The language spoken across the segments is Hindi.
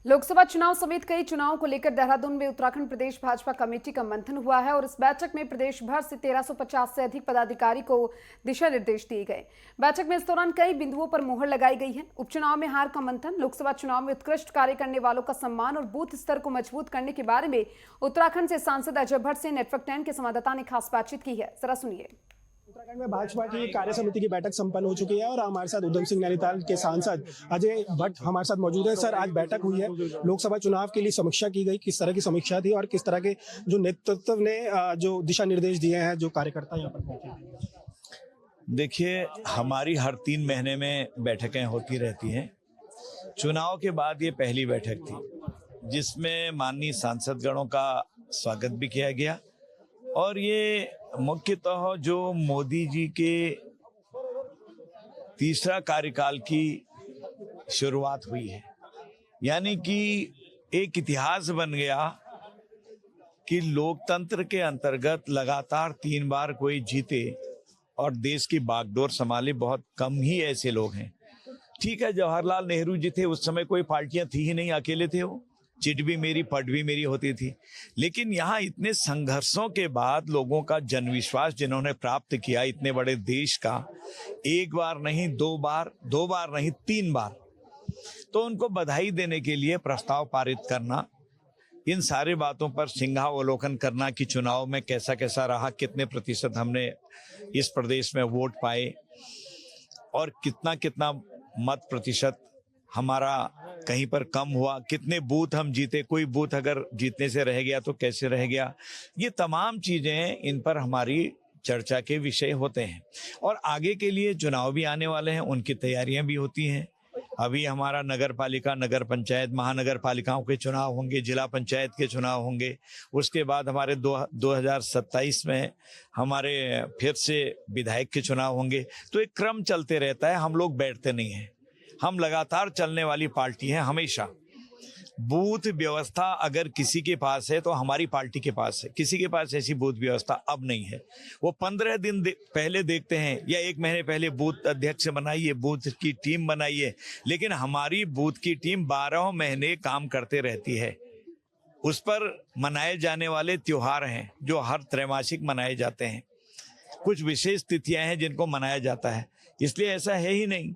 लोकसभा चुनाव समेत कई चुनावों को लेकर देहरादून में उत्तराखंड प्रदेश भाजपा कमेटी का मंथन हुआ है और इस बैठक में प्रदेश भर से 1350 से अधिक पदाधिकारी को दिशा निर्देश दिए गए। बैठक में इस दौरान कई बिंदुओं पर मोहर लगाई गई है। उपचुनाव में हार का मंथन, लोकसभा चुनाव में उत्कृष्ट कार्य करने वालों का सम्मान और बूथ स्तर को मजबूत करने के बारे में उत्तराखंड से सांसद अजय भट्ट से नेटवर्क 10 के संवाददाता ने खास बातचीत की है। जरा सुनिए। उत्तराखंड में भाजपा की कार्य समिति की बैठक संपन्न हो चुकी है और हमारे साथ उधम सिंह नैनीताल के सांसद अजय भट्ट हमारे साथ मौजूद है। सर, आज बैठक हुई है, लोकसभा चुनाव के लिए समीक्षा की गई, किस तरह की समीक्षा थी और किस तरह के जो नेतृत्व ने जो दिशा निर्देश दिए हैं जो कार्यकर्ता यहाँ पर पहुंचे? देखिए, हमारी हर 3 महीने में बैठकें होती रहती हैं। चुनाव के बाद ये पहली बैठक थी जिसमें माननीय सांसदगणों का स्वागत भी किया गया और ये मुख्यतः जो मोदी जी के तीसरा कार्यकाल की शुरुआत हुई है, यानी कि एक इतिहास बन गया कि लोकतंत्र के अंतर्गत लगातार 3 बार कोई जीते और देश की बागडोर संभाले बहुत कम ही ऐसे लोग हैं। ठीक है, जवाहरलाल नेहरू जी थे, उस समय कोई पार्टियां थी ही नहीं, अकेले थे वो, चिट भी मेरी पट भी मेरी होती थी। लेकिन यहाँ इतने संघर्षों के बाद लोगों का जनविश्वास जिन्होंने प्राप्त किया इतने बड़े देश का, 1 बार नहीं 2 बार, 2 बार नहीं 3 बार, तो उनको बधाई देने के लिए प्रस्ताव पारित करना, इन सारे बातों पर सिंहावलोकन करना कि चुनाव में कैसा कैसा रहा, कितने प्रतिशत हमने इस प्रदेश में वोट पाए और कितना कितना मत प्रतिशत हमारा कहीं पर कम हुआ, कितने बूथ हम जीते, कोई बूथ अगर जीतने से रह गया तो कैसे रह गया, ये तमाम चीजें इन पर हमारी चर्चा के विषय होते हैं। और आगे के लिए चुनाव भी आने वाले हैं, उनकी तैयारियां भी होती हैं। अभी हमारा नगर पालिका, नगर पंचायत, महानगर पालिकाओं के चुनाव होंगे, जिला पंचायत के चुनाव होंगे, उसके बाद हमारे 2027 में हमारे फिर से विधायक के चुनाव होंगे। तो एक क्रम चलते रहता है, हम लोग बैठते नहीं हैं, हम लगातार चलने वाली पार्टी हैं। हमेशा बूथ व्यवस्था अगर किसी के पास है तो हमारी पार्टी के पास है, किसी के पास ऐसी बूथ व्यवस्था अब नहीं है। वो 15 दिन पहले देखते हैं या 1 महीने पहले बूथ अध्यक्ष बनाइए, बूथ की टीम बनाइए, लेकिन हमारी बूथ की टीम 12 महीने काम करते रहती है। उस पर मनाए जाने वाले त्योहार हैं जो हर त्रैमासिक मनाए जाते हैं, कुछ विशेष तिथियां हैं जिनको मनाया जाता है, इसलिए ऐसा है ही नहीं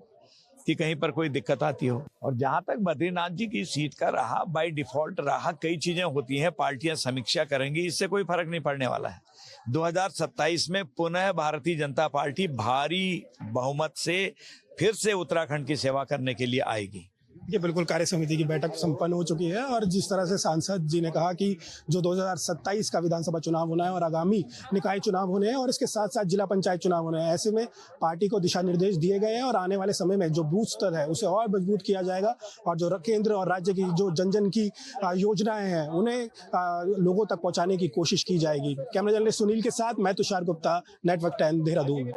कि कहीं पर कोई दिक्कत आती हो। और जहां तक बद्रीनाथ जी की सीट का रहा, बाय डिफॉल्ट रहा, कई चीजें होती हैं, पार्टियां समीक्षा करेंगी, इससे कोई फर्क नहीं पड़ने वाला है। 2027 में पुनः भारतीय जनता पार्टी भारी बहुमत से फिर से उत्तराखंड की सेवा करने के लिए आएगी। ये बिल्कुल कार्य समिति की बैठक संपन्न हो चुकी है और जिस तरह से सांसद जी ने कहा कि जो 2027 का विधानसभा चुनाव होना है और आगामी निकाय चुनाव होने हैं और इसके साथ साथ जिला पंचायत चुनाव होने हैं, ऐसे में पार्टी को दिशा निर्देश दिए गए हैं और आने वाले समय में जो बूथ स्तर है उसे और मजबूत किया जाएगा और जो केंद्र और राज्य की जो जन जन की योजनाएं हैं उन्हें लोगों तक पहुंचाने की कोशिश की जाएगी। कैमरा जर्नलिस्ट सुनील के साथ मैं तुषार गुप्ता, नेटवर्क 10 देहरादून।